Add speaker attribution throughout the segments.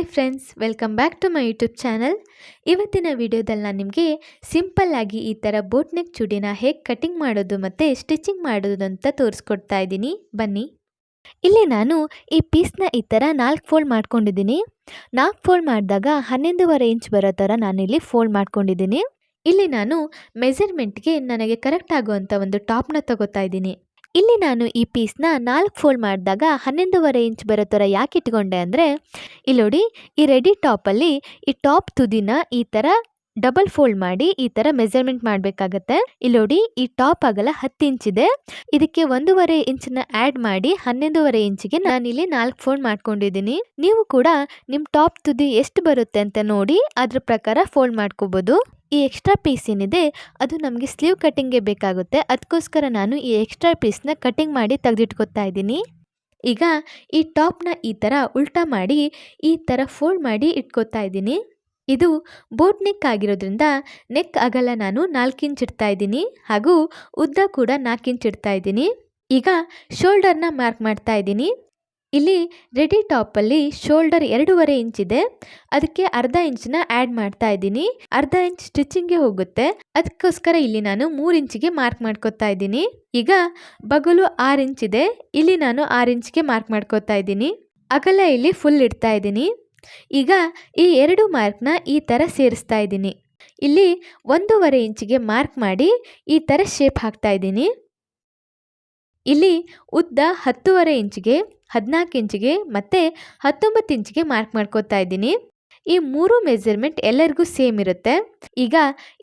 Speaker 1: Hi friends, welcome back to my YouTube channel. ಇವತ್ತಿನ ವಿಡಿಯೋದಲ್ಲಿ ನಾನು ನಿಮಗೆ ಸಿಂಪಲ್ ಆಗಿ ಈ ಥರ ಬೋಟ್ ನೆಕ್ ಚೂಡಿನ ಹೇಗೆ ಕಟಿಂಗ್ ಮಾಡೋದು ಮತ್ತು ಸ್ಟಿಚಿಂಗ್ ಮಾಡೋದು ಅಂತ ತೋರಿಸ್ಕೊಡ್ತಾ ಇದ್ದೀನಿ. ಬನ್ನಿ. ಇಲ್ಲಿ ನಾನು ಈ ಪೀಸ್ನ ಈ ಥರ 4 ಫೋಲ್ಡ್ ಮಾಡ್ಕೊಂಡಿದ್ದೀನಿ. 4 ಫೋಲ್ಡ್ ಮಾಡಿದಾಗ 11.5 ಇಂಚ್ ಬರೋ ಥರ ನಾನಿಲ್ಲಿ ಫೋಲ್ಡ್ ಮಾಡ್ಕೊಂಡಿದ್ದೀನಿ. ಇಲ್ಲಿ ನಾನು ಮೆಜರ್ಮೆಂಟ್ಗೆ ನನಗೆ ಕರೆಕ್ಟ್ ಆಗುವಂಥ ಒಂದು ಟಾಪ್ನ ತಗೋತಾ ಇದ್ದೀನಿ. ಇಲ್ಲಿ ನಾನು ಈ ಪೀಸ್ನ 4 ಫೋಲ್ಡ್ ಮಾಡಿದಾಗ 11.5 ಇಂಚ್ ಬರೋ ಥರ ಯಾಕೆ ಇಟ್ಕೊಂಡೆ ಅಂದರೆ, ಇಲ್ಲಿ ನೋಡಿ, ಈ ರೆಡಿ ಟಾಪಲ್ಲಿ ಈ ಟಾಪ್ ತುದಿನ ಈ ಥರ ಡಬಲ್ ಫೋಲ್ಡ್ ಮಾಡಿ ಈ ಥರ ಮೆಜರ್ಮೆಂಟ್ ಮಾಡಬೇಕಾಗತ್ತೆ. ಇಲ್ಲಿ ನೋಡಿ, ಈ ಟಾಪ್ ಅಗಲ 10 ಇಂಚ್ ಇದೆ. ಇದಕ್ಕೆ 1.5 ಇಂಚನ್ನ ಆ್ಯಡ್ ಮಾಡಿ 11.5 ಇಂಚಿಗೆ ನಾನಿಲ್ಲಿ 4 ಫೋಲ್ಡ್ ಮಾಡ್ಕೊಂಡಿದ್ದೀನಿ. ನೀವು ಕೂಡ ನಿಮ್ಮ ಟಾಪ್ ತುದಿ ಎಷ್ಟು ಬರುತ್ತೆ ಅಂತ ನೋಡಿ ಅದ್ರ ಪ್ರಕಾರ ಫೋಲ್ಡ್ ಮಾಡ್ಕೋಬೋದು. ಈ ಎಕ್ಸ್ಟ್ರಾ ಪೀಸ್ ಏನಿದೆ ಅದು ನಮಗೆ ಸ್ಲೀವ್ ಕಟ್ಟಿಂಗ್ಗೆ ಬೇಕಾಗುತ್ತೆ. ಅದಕ್ಕೋಸ್ಕರ ನಾನು ಈ ಎಕ್ಸ್ಟ್ರಾ ಪೀಸ್ನ ಕಟ್ಟಿಂಗ್ ಮಾಡಿ ತೆಗೆದಿಟ್ಕೊತಾ ಇದ್ದೀನಿ. ಈಗ ಈ ಟಾಪ್ನ ಈ ಥರ ಉಲ್ಟಾ ಮಾಡಿ ಈ ಥರ ಫೋಲ್ಡ್ ಮಾಡಿ ಇಟ್ಕೋತಾ ಇದ್ದೀನಿ. ಇದು ಬೋಟ್ ನೆಕ್ ಆಗಿರೋದ್ರಿಂದ ನೆಕ್ ಅಗಲ ನಾನು 4 ಇಂಚ್ ಇಡ್ತಾ ಇದ್ದೀನಿ, ಹಾಗೂ ಉದ್ದ ಕೂಡ 4 ಇಂಚ್ ಇಡ್ತಾ ಇದ್ದೀನಿ. ಈಗ ಶೋಲ್ಡರ್ನ ಮಾರ್ಕ್ ಮಾಡ್ತಾ ಇದ್ದೀನಿ. ಇಲ್ಲಿ ರೆಡಿ ಟಾಪಲ್ಲಿ ಶೋಲ್ಡರ್ 2.5 ಇಂಚ್ ಇದೆ. ಅದಕ್ಕೆ ಅರ್ಧ ಇಂಚನ್ನ ಆ್ಯಡ್ ಮಾಡ್ತಾ ಇದ್ದೀನಿ. ಅರ್ಧ ಇಂಚ್ ಸ್ಟಿಚಿಂಗ್ಗೆ ಹೋಗುತ್ತೆ. ಅದಕ್ಕೋಸ್ಕರ ಇಲ್ಲಿ ನಾನು 3 ಇಂಚಿಗೆ ಮಾರ್ಕ್ ಮಾಡ್ಕೋತಾ ಇದ್ದೀನಿ. ಈಗ ಬಗಲು 6 ಇಂಚ್ ಇದೆ. ಇಲ್ಲಿ ನಾನು 6 ಇಂಚ್ಗೆ ಮಾರ್ಕ್ ಮಾಡ್ಕೋತಾ ಇದ್ದೀನಿ. ಅಗಲ ಇಲ್ಲಿ ಫುಲ್ ಇಡ್ತಾ ಇದ್ದೀನಿ. ಈಗ ಈ 2 ಮಾರ್ಕ್ನ ಈ ಥರ ಸೇರಿಸ್ತಾ ಇದ್ದೀನಿ. ಇಲ್ಲಿ 1.5 ಇಂಚಿಗೆ ಮಾರ್ಕ್ ಮಾಡಿ ಈ ಥರ ಶೇಪ್ ಹಾಕ್ತಾ ಇದ್ದೀನಿ. ಇಲ್ಲಿ ಉದ್ದ 10.5 ಇಂಚಿಗೆ, 14 ಇಂಚಿಗೆ ಮತ್ತು 19 ಇಂಚಿಗೆ ಮಾರ್ಕ್ ಮಾಡ್ಕೋತಾ ಇದ್ದೀನಿ. ಈ 3 ಮೆಜರ್ಮೆಂಟ್ ಎಲ್ಲರಿಗೂ ಸೇಮ್ ಇರುತ್ತೆ. ಈಗ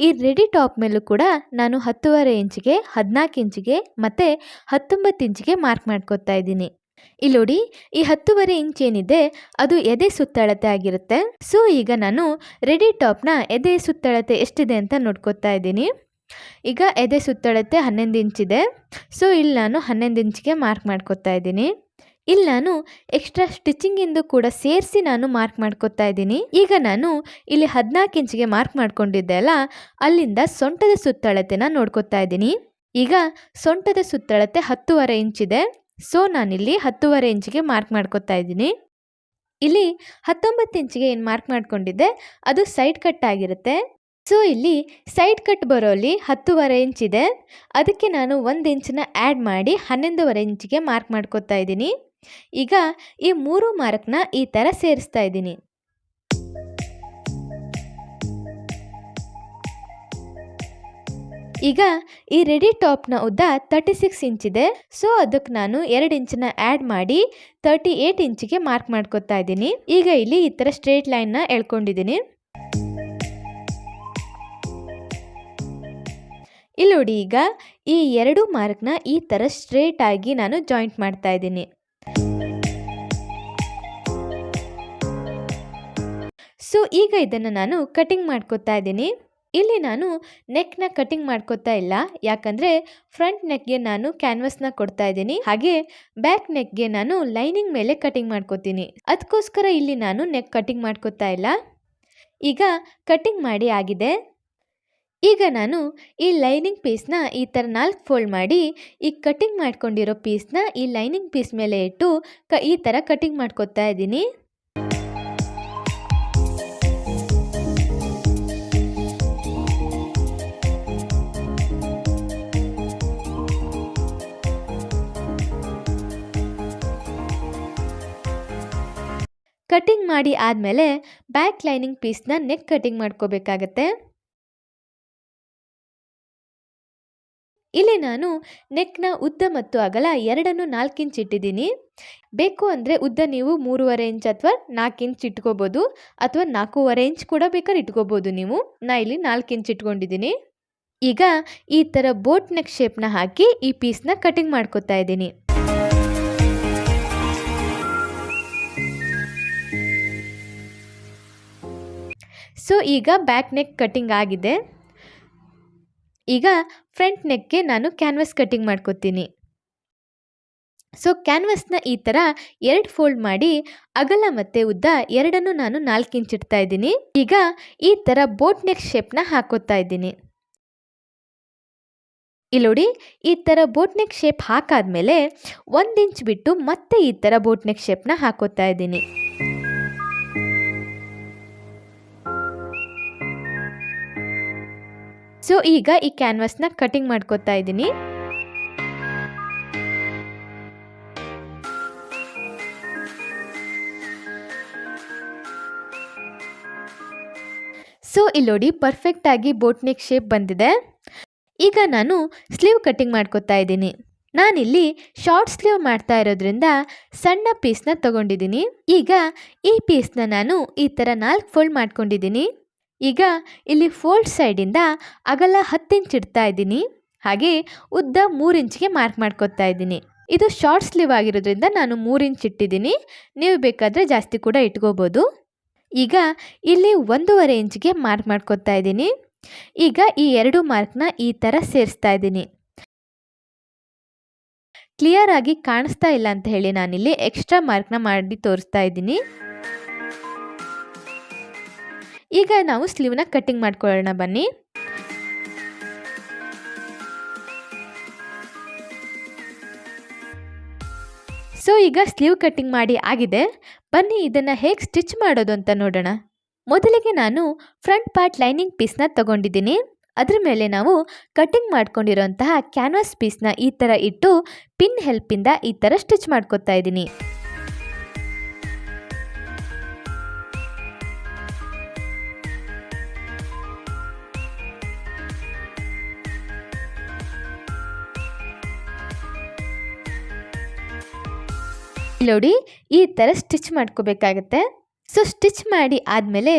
Speaker 1: ಈ ರೆಡಿ ಟಾಪ್ ಮೇಲೂ ಕೂಡ ನಾನು 10.5 ಇಂಚಿಗೆ, 14 ಇಂಚಿಗೆ ಮತ್ತು 19 ಇಂಚಿಗೆ ಮಾರ್ಕ್ ಮಾಡ್ಕೋತಾ ಇದ್ದೀನಿ. ಇಲ್ಲಿ ನೋಡಿ, ಈ 10.5 ಇಂಚ್ ಏನಿದೆ ಅದು ಎದೆ ಸುತ್ತಳತೆ ಆಗಿರುತ್ತೆ. ಸೊ ಈಗ ನಾನು ರೆಡಿ ಟಾಪ್ನ ಎದೆ ಸುತ್ತಳತೆ ಎಷ್ಟಿದೆ ಅಂತ ನೋಡ್ಕೋತಾ ಇದ್ದೀನಿ. ಈಗ ಎದೆ ಸುತ್ತಳತೆ 11 ಇಂಚಿದೆ. ಸೊ ಇಲ್ಲಿ ನಾನು 11 ಇಂಚಿಗೆ ಮಾರ್ಕ್ ಮಾಡ್ಕೋತಾ ಇದ್ದೀನಿ. ಇಲ್ಲಿ ನಾನು ಎಕ್ಸ್ಟ್ರಾ ಸ್ಟಿಚಿಂಗಿಂದು ಕೂಡ ಸೇರಿಸಿ ನಾನು ಮಾರ್ಕ್ ಮಾಡ್ಕೋತಾ ಇದ್ದೀನಿ. ಈಗ ನಾನು ಇಲ್ಲಿ 14 ಇಂಚಿಗೆ ಮಾರ್ಕ್ ಮಾಡ್ಕೊಂಡಿದ್ದೆ ಅಲ್ಲ, ಅಲ್ಲಿಂದ ಸೊಂಟದ ಸುತ್ತಳತೆನ ನೋಡ್ಕೋತಾ ಇದ್ದೀನಿ. ಈಗ ಸೊಂಟದ ಸುತ್ತಳತೆ 10.5 ಇಂಚಿದೆ. ಸೊ ನಾನಿಲ್ಲಿ 10.5 ಇಂಚಿಗೆ ಮಾರ್ಕ್ ಮಾಡ್ಕೋತಾ ಇದ್ದೀನಿ. ಇಲ್ಲಿ 19 ಇಂಚಿಗೆ ಏನು ಮಾರ್ಕ್ ಮಾಡ್ಕೊಂಡಿದ್ದೆ ಅದು ಸೈಡ್ ಕಟ್ ಆಗಿರುತ್ತೆ. ಸೊ ಇಲ್ಲಿ ಸೈಡ್ ಕಟ್ ಬರೋಲ್ಲಿ 10.5 ಇಂಚ್ ಇದೆ. ಅದಕ್ಕೆ ನಾನು 1 ಇಂಚನ್ನ ಆ್ಯಡ್ ಮಾಡಿ 11.5 ಇಂಚಿಗೆ ಮಾರ್ಕ್ ಮಾಡ್ಕೋತಾ ಇದ್ದೀನಿ. ಈಗ ಈ 3 ಮಾರ್ಕ್ನ ಈ ಥರ ಸೇರಿಸ್ತಾ ಇದ್ದೀನಿ. ಈಗ ಈ ರೆಡಿ ಟಾಪ್ನ ಉದ್ದ 36 ಇಂಚ್ ಇದೆ. ಸೊ ಅದಕ್ಕೆ ನಾನು 2 ಇಂಚನ್ನ ಆ್ಯಡ್ ಮಾಡಿ 38 ಇಂಚಿಗೆ ಮಾರ್ಕ್ ಮಾಡ್ಕೋತಾ ಇದ್ದೀನಿ. ಈಗ ಇಲ್ಲಿ ಈ ಥರ ಸ್ಟ್ರೇಟ್ ಲೈನ್ನ ಎಳ್ಕೊಂಡಿದ್ದೀನಿ. ಇಲ್ಲಿ ನೋಡಿ, ಈಗ ಈ 2 ಮಾರ್ಕ್ನ ಈ ಥರ ಸ್ಟ್ರೇಟ್ ಆಗಿ ನಾನು ಜಾಯಿಂಟ್ ಮಾಡ್ತಾ ಇದ್ದೀನಿ. ಸೊ ಈಗ ಇದನ್ನು ನಾನು ಕಟಿಂಗ್ ಮಾಡ್ಕೋತಾ ಇದ್ದೀನಿ. ಇಲ್ಲಿ ನಾನು ನೆಕ್ನ ಕಟಿಂಗ್ ಮಾಡ್ಕೋತಾ ಇಲ್ಲ, ಯಾಕಂದರೆ ಫ್ರಂಟ್ ನೆಕ್ಗೆ ನಾನು ಕ್ಯಾನ್ವಸ್ನ ಕೊಡ್ತಾ ಇದ್ದೀನಿ, ಹಾಗೆ ಬ್ಯಾಕ್ ನೆಕ್ಗೆ ನಾನು ಲೈನಿಂಗ್ ಮೇಲೆ ಕಟಿಂಗ್ ಮಾಡ್ಕೋತೀನಿ. ಅದಕ್ಕೋಸ್ಕರ ಇಲ್ಲಿ ನಾನು ನೆಕ್ ಕಟಿಂಗ್ ಮಾಡ್ಕೋತಾ ಇಲ್ಲ. ಈಗ ಕಟಿಂಗ್ ಮಾಡಿ ಆಗಿದೆ. ಈಗ ನಾನು ಈ ಲೈನಿಂಗ್ ಪೀಸ್ನ ಈ ಥರ 4 ಫೋಲ್ಡ್ ಮಾಡಿ ಈ ಕಟಿಂಗ್ ಮಾಡ್ಕೊಂಡಿರೋ ಪೀಸ್ನ ಈ ಲೈನಿಂಗ್ ಪೀಸ್ ಮೇಲೆ ಇಟ್ಟು ಈ ಥರ ಕಟಿಂಗ್ ಮಾಡ್ಕೋತಾ ಇದ್ದೀನಿ. ಕಟಿಂಗ್ ಮಾಡಿ ಆದಮೇಲೆ ಬ್ಯಾಕ್ ಲೈನಿಂಗ್ ಪೀಸ್ನ ನೆಕ್ ಕಟಿಂಗ್ ಮಾಡ್ಕೋಬೇಕಾಗತ್ತೆ. ಇಲ್ಲಿ ನಾನು ನೆಕ್ನ ಉದ್ದ ಮತ್ತು ಅಗಲ ಎರಡನ್ನು 4 ಇಂಚ್ ಇಟ್ಟಿದ್ದೀನಿ. ಬೇಕು ಅಂದರೆ ಉದ್ದ ನೀವು 3.5 ಇಂಚ್ ಅಥವಾ 4 ಇಂಚ್ ಇಟ್ಕೋಬೋದು, ಅಥವಾ 4.5 ಇಂಚ್ ಕೂಡ ಬೇಕಾದ್ರೆ ಇಟ್ಕೋಬೋದು ನೀವು. ನಾ ಇಲ್ಲಿ 4 ಇಂಚ್ ಇಟ್ಕೊಂಡಿದ್ದೀನಿ. ಈಗ ಈ ಥರ ಬೋಟ್ ನೆಕ್ ಶೇಪ್ನ ಹಾಕಿ ಈ ಪೀಸ್ನ ಕಟಿಂಗ್ ಮಾಡ್ಕೋತಾ ಇದ್ದೀನಿ. ಸೊ ಈಗ ಬ್ಯಾಕ್ ನೆಕ್ ಕಟಿಂಗ್ ಆಗಿದೆ. ಈಗ ಫ್ರಂಟ್ ನೆಕ್ಗೆ ನಾನು ಕ್ಯಾನ್ವಸ್ ಕಟಿಂಗ್ ಮಾಡ್ಕೋತೀನಿ. ಸೊ ಕ್ಯಾನ್ವಸ್ನ ಈ ಥರ 2 ಫೋಲ್ಡ್ ಮಾಡಿ ಅಗಲ ಮತ್ತು ಉದ್ದ ಎರಡನ್ನು ನಾನು 4 ಇಂಚ್ ಇಡ್ತಾ ಇದ್ದೀನಿ. ಈಗ ಈ ಥರ ಬೋಟ್ ನೆಕ್ ಶೇಪ್ನ ಹಾಕೋತಾ ಇದ್ದೀನಿ. ಇಲ್ಲಿ ನೋಡಿ, ಈ ಥರ ಬೋಟ್ ನೆಕ್ ಶೇಪ್ ಹಾಕಾದ್ಮೇಲೆ 1 ಇಂಚ್ ಬಿಟ್ಟು ಮತ್ತೆ ಈ ಥರ ಬೋಟ್ ನೆಕ್ ಶೇಪ್ನ ಹಾಕೋತಾ ಇದ್ದೀನಿ. ಸೊ ಈಗ ಈ ಕ್ಯಾನ್ವಾಸ್ನ ಕಟಿಂಗ್ ಮಾಡ್ಕೊತಾ ಇದ್ದೀನಿ. ಸೊ ಇಲ್ಲಿ ನೋಡಿ ಪರ್ಫೆಕ್ಟ್ ಆಗಿ ಬೋಟ್ ನೆಕ್ ಶೇಪ್ ಬಂದಿದೆ. ಈಗ ನಾನು ಸ್ಲೀವ್ ಕಟಿಂಗ್ ಮಾಡ್ಕೊತಾ ಇದ್ದೀನಿ. ನಾನಿಲ್ಲಿ ಶಾರ್ಟ್ ಸ್ಲೀವ್ ಮಾಡ್ತಾ ಇರೋದ್ರಿಂದ ಸಣ್ಣ ಪೀಸ್ನ ತಗೊಂಡಿದ್ದೀನಿ. ಈಗ ಈ ಪೀಸ್ನ ನಾನು ಈ ಥರ 4 ಫೋಲ್ಡ್ ಮಾಡ್ಕೊಂಡಿದ್ದೀನಿ. ಈಗ ಇಲ್ಲಿ ಫೋಲ್ಡ್ ಸೈಡಿಂದ ಅಗಲ 10 ಇಂಚ್ ಇಡ್ತಾ ಇದ್ದೀನಿ. ಹಾಗೆ ಉದ್ದ 3 ಇಂಚ್ಗೆ ಮಾರ್ಕ್ ಮಾಡ್ಕೊತಾ ಇದ್ದೀನಿ. ಇದು ಶಾರ್ಟ್ ಸ್ಲೀವ್ ಆಗಿರೋದ್ರಿಂದ ನಾನು 3 ಇಂಚ್ ಇಟ್ಟಿದ್ದೀನಿ. ನೀವು ಬೇಕಾದರೆ ಜಾಸ್ತಿ ಕೂಡ ಇಟ್ಕೋಬೋದು. ಈಗ ಇಲ್ಲಿ 1.5 ಇಂಚ್ಗೆ ಮಾರ್ಕ್ ಮಾಡ್ಕೊತಾ ಇದ್ದೀನಿ. ಈಗ ಈ 2 ಮಾರ್ಕ್ನ ಈ ಥರ ಸೇರಿಸ್ತಾ ಇದ್ದೀನಿ. ಕ್ಲಿಯರ್ ಆಗಿ ಕಾಣಿಸ್ತಾ ಇಲ್ಲ ಅಂತ ಹೇಳಿ ನಾನಿಲ್ಲಿ ಎಕ್ಸ್ಟ್ರಾ ಮಾರ್ಕ್ನ ಮಾಡಿ ತೋರಿಸ್ತಾ ಇದ್ದೀನಿ. ಈಗ ನಾವು ಸ್ಲೀವ್ನ ಕಟ್ಟಿಂಗ್ ಮಾಡ್ಕೊಳ್ಳೋಣ ಬನ್ನಿ. ಸೊ ಈಗ ಸ್ಲೀವ್ ಕಟ್ಟಿಂಗ್ ಮಾಡಿ ಆಗಿದೆ. ಬನ್ನಿ ಇದನ್ನು ಹೇಗೆ ಸ್ಟಿಚ್ ಮಾಡೋದು ಅಂತ ನೋಡೋಣ. ಮೊದಲಿಗೆ ನಾನು ಫ್ರಂಟ್ ಪಾರ್ಟ್ ಲೈನಿಂಗ್ ಪೀಸ್ನ ತಗೊಂಡಿದ್ದೀನಿ. ಅದರ ಮೇಲೆ ನಾವು ಕಟ್ಟಿಂಗ್ ಮಾಡ್ಕೊಂಡಿರೋಂತಹ ಕ್ಯಾನ್ವಾಸ್ ಪೀಸ್ನ ಈ ಥರ ಇಟ್ಟು ಪಿನ್ ಹೆಲ್ಪಿಂದ ಈ ಥರ ಸ್ಟಿಚ್ ಮಾಡ್ಕೊತಾ ಇದ್ದೀನಿ. ನೋಡಿ ಈ ಥರ ಸ್ಟಿಚ್ ಮಾಡ್ಕೋಬೇಕಾಗತ್ತೆ. ಸೊ ಸ್ಟಿಚ್ ಮಾಡಿ ಆದಮೇಲೆ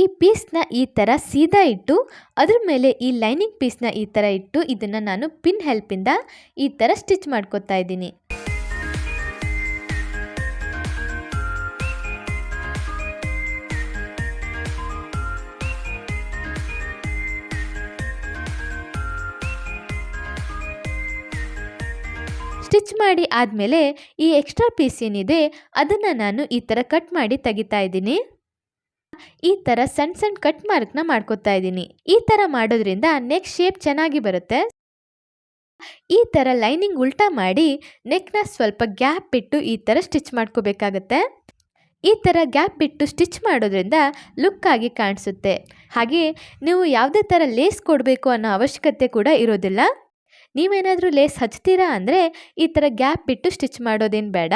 Speaker 1: ಈ ಪೀಸ್ನ ಈ ಥರ ಸೀದಾ ಇಟ್ಟು ಅದ್ರ ಮೇಲೆ ಈ ಲೈನಿಂಗ್ ಪೀಸ್ನ ಈ ಥರ ಇಟ್ಟು ಇದನ್ನು ನಾನು ಪಿನ್ ಹೆಲ್ಪಿಂದ ಈ ಥರ ಸ್ಟಿಚ್ ಮಾಡ್ಕೊತಾ ಇದ್ದೀನಿ. ಸ್ಟಿಚ್ ಮಾಡಿ ಆದಮೇಲೆ ಈ ಎಕ್ಸ್ಟ್ರಾ ಪೀಸ್ ಏನಿದೆ ಅದನ್ನು ನಾನು ಈ ಥರ ಕಟ್ ಮಾಡಿ ತೆಗಿತಾ ಇದ್ದೀನಿ. ಈ ಥರ ಸಣ್ಣ ಸಣ್ಣ ಕಟ್ ಮಾರ್ಕ್ನ ಮಾಡ್ಕೊತಾ ಇದ್ದೀನಿ. ಈ ಥರ ಮಾಡೋದ್ರಿಂದ ನೆಕ್ ಶೇಪ್ ಚೆನ್ನಾಗಿ ಬರುತ್ತೆ. ಈ ಥರ ಲೈನಿಂಗ್ ಉಲ್ಟಾ ಮಾಡಿ ನೆಕ್ನ ಸ್ವಲ್ಪ ಗ್ಯಾಪ್ ಬಿಟ್ಟು ಈ ಥರ ಸ್ಟಿಚ್ ಮಾಡ್ಕೋಬೇಕಾಗತ್ತೆ. ಈ ಥರ ಗ್ಯಾಪ್ ಬಿಟ್ಟು ಸ್ಟಿಚ್ ಮಾಡೋದ್ರಿಂದ ಲುಕ್ ಆಗಿ ಕಾಣಿಸುತ್ತೆ. ಹಾಗೆ ನೀವು ಯಾವುದೇ ಥರ ಲೇಸ್ ಕೊಡಬೇಕು ಅನ್ನೋ ಅವಶ್ಯಕತೆ ಕೂಡ ಇರೋದಿಲ್ಲ. ನೀವೇನಾದರೂ ಲೇಸ್ ಹಚ್ತೀರಾ ಅಂದರೆ ಈ ಥರ ಗ್ಯಾಪ್ ಬಿಟ್ಟು ಸ್ಟಿಚ್ ಮಾಡೋದೇನು ಬೇಡ.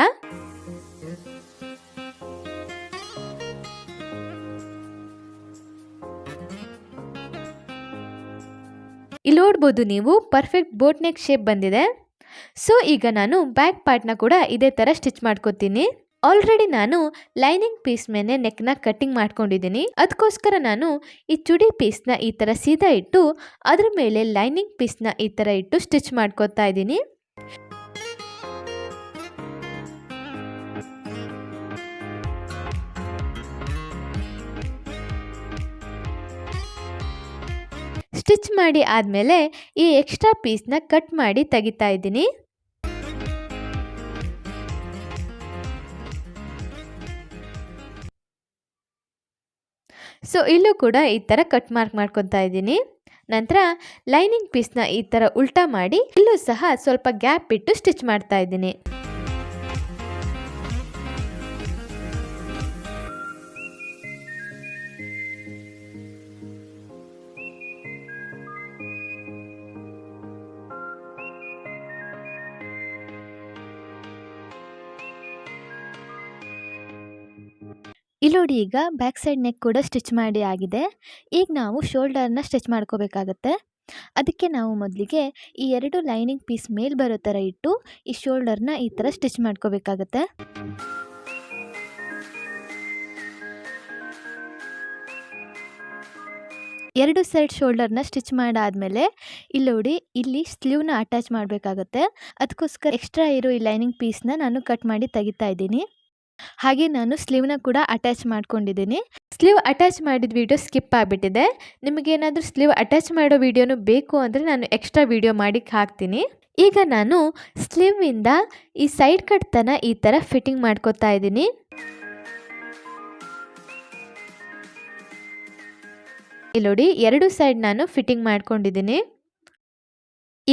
Speaker 1: ಇಲ್ಲಿ ನೋಡ್ಬೋದು ನೀವು ಪರ್ಫೆಕ್ಟ್ ಬೋಟ್ ನೆಕ್ ಶೇಪ್ ಬಂದಿದೆ. ಸೊ ಈಗ ನಾನು ಬ್ಯಾಕ್ ಪಾರ್ಟ್ನ ಕೂಡ ಇದೇ ಥರ ಸ್ಟಿಚ್ ಮಾಡ್ಕೊತೀನಿ. ಆಲ್ರೆಡಿ ನಾನು ಲೈನಿಂಗ್ ಪೀಸ್ ಮೇಲೆ ನೆಕ್ನ ಕಟ್ಟಿಂಗ್ ಮಾಡ್ಕೊಂಡಿದ್ದೀನಿ. ಅದಕ್ಕೋಸ್ಕರ ನಾನು ಈ ಚುಡಿ ಪೀಸ್ನ ಈ ಥರ ಸೀದಾ ಇಟ್ಟು ಅದ್ರ ಮೇಲೆ ಲೈನಿಂಗ್ ಪೀಸ್ನ ಈ ಥರ ಇಟ್ಟು ಸ್ಟಿಚ್ ಮಾಡ್ಕೊತಾ ಇದ್ದೀನಿ. ಸ್ಟಿಚ್ ಮಾಡಿ ಆದಮೇಲೆ ಈ ಎಕ್ಸ್ಟ್ರಾ ಪೀಸ್ನ ಕಟ್ ಮಾಡಿ ತೆಗಿತಾ ಇದ್ದೀನಿ. ಸೊ ಇಲ್ಲೂ ಕೂಡ ಈ ಥರ ಕಟ್ ಮಾರ್ಕ್ ಮಾಡ್ಕೊತಾ ಇದ್ದೀನಿ. ನಂತರ ಲೈನಿಂಗ್ ಪೀಸ್ನ ಈ ಥರ ಉಲ್ಟಾ ಮಾಡಿ ಇಲ್ಲೂ ಸಹ ಸ್ವಲ್ಪ ಗ್ಯಾಪ್ ಬಿಟ್ಟು ಸ್ಟಿಚ್ ಮಾಡ್ತಾ ಇದ್ದೀನಿ. ಇಲ್ಲಿ ನೋಡಿ ಈಗ ಬ್ಯಾಕ್ ಸೈಡ್ ನೆಕ್ ಕೂಡ ಸ್ಟಿಚ್ ಮಾಡಿ ಆಗಿದೆ. ಈಗ ನಾವು ಶೋಲ್ಡರ್ನ ಸ್ಟಿಚ್ ಮಾಡ್ಕೋಬೇಕಾಗತ್ತೆ. ಅದಕ್ಕೆ ನಾವು ಮೊದಲಿಗೆ ಈ 2 ಲೈನಿಂಗ್ ಪೀಸ್ ಮೇಲೆ ಬರೋ ಥರ ಇಟ್ಟು ಈ ಶೋಲ್ಡರ್ನ ಈ ಥರ ಸ್ಟಿಚ್ ಮಾಡ್ಕೋಬೇಕಾಗತ್ತೆ. ಎರಡು ಸೈಡ್ ಶೋಲ್ಡರ್ನ ಸ್ಟಿಚ್ ಮಾಡಾದಮೇಲೆ ಇಲ್ಲಿ ನೋಡಿ ಇಲ್ಲಿ ಸ್ಲೀವ್ನ ಅಟ್ಯಾಚ್ ಮಾಡಬೇಕಾಗತ್ತೆ. ಅದಕ್ಕೋಸ್ಕರ ಎಕ್ಸ್ಟ್ರಾ ಇರೋ ಈ ಲೈನಿಂಗ್ ಪೀಸ್ನ ನಾನು ಕಟ್ ಮಾಡಿ ತೆಗಿತಾ ಇದ್ದೀನಿ. ಹಾಗೆ ನಾನು ಸ್ಲೀವ್ನ ಕೂಡ ಅಟ್ಯಾಚ್ ಮಾಡ್ಕೊಂಡಿದ್ದೀನಿ. ಸ್ಲೀವ್ ಅಟ್ಯಾಚ್ ಮಾಡಿದ ವಿಡಿಯೋ ಸ್ಕಿಪ್ ಆಗಿಬಿಟ್ಟಿದೆ. ನಿಮಗೇನಾದರೂ ಸ್ಲೀವ್ ಅಟ್ಯಾಚ್ ಮಾಡೋ ವಿಡಿಯೋನು ಬೇಕು ಅಂದರೆ ನಾನು ಎಕ್ಸ್ಟ್ರಾ ವಿಡಿಯೋ ಮಾಡಿ ಹಾಕ್ತೀನಿ. ಈಗ ನಾನು ಸ್ಲೀವಿಂದ ಈ ಸೈಡ್ ಕಟ್ ತನ ಈ ಥರ ಫಿಟ್ಟಿಂಗ್ ಮಾಡ್ಕೊತಾ ಇದ್ದೀನಿ. ಇಲ್ಲಿ ನೋಡಿ 2 ಸೈಡ್ ನಾನು ಫಿಟ್ಟಿಂಗ್ ಮಾಡ್ಕೊಂಡಿದ್ದೀನಿ.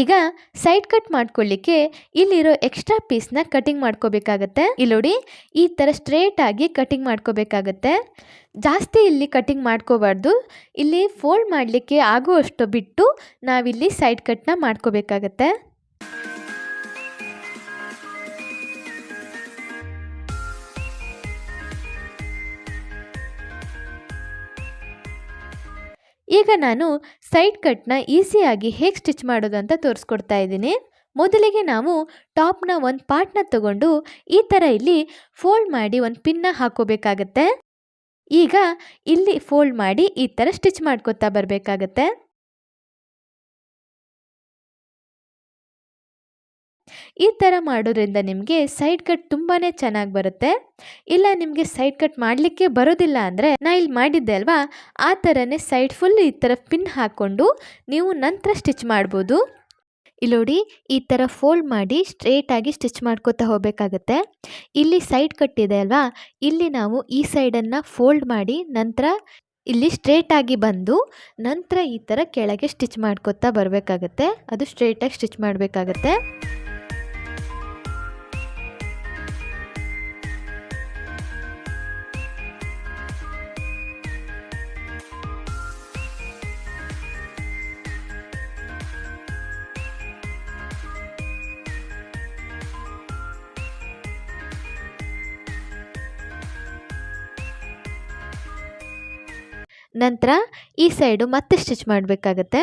Speaker 1: ಈಗ ಸೈಡ್ ಕಟ್ ಮಾಡ್ಕೊಳ್ಳಿಕ್ಕೆ ಇಲ್ಲಿರೋ ಎಕ್ಸ್ಟ್ರಾ ಪೀಸ್ನ ಕಟಿಂಗ್ ಮಾಡ್ಕೋಬೇಕಾಗತ್ತೆ. ಇಲ್ಲಿ ನೋಡಿ ಈ ಥರ ಸ್ಟ್ರೇಟ್ ಆಗಿ ಕಟಿಂಗ್ ಮಾಡ್ಕೋಬೇಕಾಗತ್ತೆ. ಜಾಸ್ತಿ ಇಲ್ಲಿ ಕಟಿಂಗ್ ಮಾಡ್ಕೋಬಾರ್ದು. ಇಲ್ಲಿ ಫೋಲ್ಡ್ ಮಾಡಲಿಕ್ಕೆ ಆಗುವಷ್ಟು ಬಿಟ್ಟು ನಾವಿಲ್ಲಿ ಸೈಡ್ ಕಟ್ನ ಮಾಡ್ಕೋಬೇಕಾಗತ್ತೆ. ಈಗ ನಾನು ಸೈಡ್ ಕಟ್ನ ಈಸಿಯಾಗಿ ಹೇಗೆ ಸ್ಟಿಚ್ ಮಾಡೋದು ಅಂತ ತೋರಿಸ್ಕೊಡ್ತಾ ಇದ್ದೀನಿ. ಮೊದಲಿಗೆ ನಾವು ಟಾಪ್ನ ಒಂದು ಪಾರ್ಟ್ನ ತಗೊಂಡು ಈ ಥರ ಇಲ್ಲಿ ಫೋಲ್ಡ್ ಮಾಡಿ ಒಂದು ಪಿನ್ನ ಹಾಕೋಬೇಕಾಗತ್ತೆ. ಈಗ ಇಲ್ಲಿ ಫೋಲ್ಡ್ ಮಾಡಿ ಈ ಥರ ಸ್ಟಿಚ್ ಮಾಡ್ಕೊತಾ ಬರಬೇಕಾಗತ್ತೆ. ಈ ಥರ ಮಾಡೋದ್ರಿಂದ ನಿಮಗೆ ಸೈಡ್ ಕಟ್ ತುಂಬಾ ಚೆನ್ನಾಗಿ ಬರುತ್ತೆ. ಇಲ್ಲ ನಿಮಗೆ ಸೈಡ್ ಕಟ್ ಮಾಡಲಿಕ್ಕೆ ಬರೋದಿಲ್ಲ ಅಂದರೆ ನಾ ಇಲ್ಲಿ ಮಾಡಿದ್ದೆ ಅಲ್ವಾ, ಆ ಥರನೇ ಸೈಡ್ ಫುಲ್ ಈ ಥರ ಪಿನ್ ಹಾಕ್ಕೊಂಡು ನೀವು ನಂತರ ಸ್ಟಿಚ್ ಮಾಡ್ಬೋದು. ಇಲ್ಲಿ ನೋಡಿ ಈ ಥರ ಫೋಲ್ಡ್ ಮಾಡಿ ಸ್ಟ್ರೇಟಾಗಿ ಸ್ಟಿಚ್ ಮಾಡ್ಕೋತಾ ಹೋಗಬೇಕಾಗತ್ತೆ. ಇಲ್ಲಿ ಸೈಡ್ ಕಟ್ ಇದೆ ಅಲ್ವಾ, ಇಲ್ಲಿ ನಾವು ಈ ಸೈಡನ್ನು ಫೋಲ್ಡ್ ಮಾಡಿ ನಂತರ ಇಲ್ಲಿ ಸ್ಟ್ರೇಟಾಗಿ ಬಂದು ನಂತರ ಈ ಥರ ಕೆಳಗೆ ಸ್ಟಿಚ್ ಮಾಡ್ಕೋತಾ ಬರಬೇಕಾಗತ್ತೆ. ಅದು ಸ್ಟ್ರೇಟಾಗಿ ಸ್ಟಿಚ್ ಮಾಡಬೇಕಾಗತ್ತೆ. ನಂತರ ಈ ಸೈಡು ಮತ್ತೆ ಸ್ಟಿಚ್ ಮಾಡಬೇಕಾಗತ್ತೆ.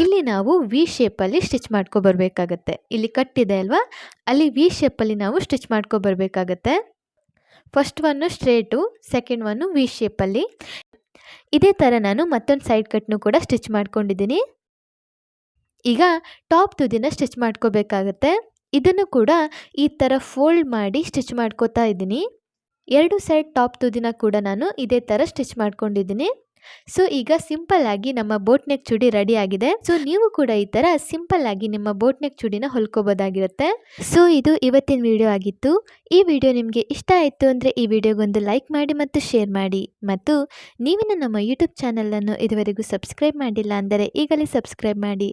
Speaker 1: ಇಲ್ಲಿ ನಾವು ವಿ ಶೇಪಲ್ಲಿ ಸ್ಟಿಚ್ ಮಾಡ್ಕೊಬರ್ಬೇಕಾಗತ್ತೆ. ಇಲ್ಲಿ ಕಟ್ಟಿದೆ ಅಲ್ವಾ, ಅಲ್ಲಿ ವಿ ಶೇಪಲ್ಲಿ ನಾವು ಸ್ಟಿಚ್ ಮಾಡ್ಕೊಬರ್ಬೇಕಾಗತ್ತೆ. First one straight, second one V ಶೇಪಲ್ಲಿ. ಇದೇ ಥರ ನಾನು ಮತ್ತೊಂದು ಸೈಡ್ ಕಟ್ನು ಕೂಡ ಸ್ಟಿಚ್ ಮಾಡ್ಕೊಂಡಿದ್ದೀನಿ. ಈಗ ಟಾಪ್ ತುದಿನ ಸ್ಟಿಚ್ ಮಾಡ್ಕೋಬೇಕಾಗತ್ತೆ. ಇದನ್ನು ಕೂಡ ಈ ಥರ ಫೋಲ್ಡ್ ಮಾಡಿ ಸ್ಟಿಚ್ ಮಾಡ್ಕೋತಾ ಇದ್ದೀನಿ. ಎರಡು ಸೈಡ್ ಟಾಪ್ ತುದಿನ ಕೂಡ ನಾನು ಇದೇ ಥರ ಸ್ಟಿಚ್ ಮಾಡ್ಕೊಂಡಿದ್ದೀನಿ. ಸೊ ಈಗ ಸಿಂಪಲ್ ಆಗಿ ನಮ್ಮ ಬೋಟ್ ನೆಕ್ ಚೂಡಿ ರೆಡಿ ಆಗಿದೆ. ಸೊ ನೀವು ಕೂಡ ಈ ಥರ ಸಿಂಪಲ್ ಆಗಿ ನಿಮ್ಮ ಬೋಟ್ ನೆಕ್ ಚೂಡಿನ ಹೊಲ್ಕೋಬೋದಾಗಿರುತ್ತೆ. ಸೊ ಇದು ಇವತ್ತಿನ ವಿಡಿಯೋ ಆಗಿತ್ತು. ಈ ವಿಡಿಯೋ ನಿಮಗೆ ಇಷ್ಟ ಆಯಿತು ಅಂದರೆ ಈ ವಿಡಿಯೋಗೊಂದು ಲೈಕ್ ಮಾಡಿ ಮತ್ತು ಶೇರ್ ಮಾಡಿ. ಮತ್ತು ನೀವಿನ್ನು ನಮ್ಮ ಯೂಟ್ಯೂಬ್ ಚಾನಲನ್ನು ಇದುವರೆಗೂ ಸಬ್ಸ್ಕ್ರೈಬ್ ಮಾಡಿಲ್ಲ ಅಂದರೆ ಈಗಲೇ ಸಬ್ಸ್ಕ್ರೈಬ್ ಮಾಡಿ.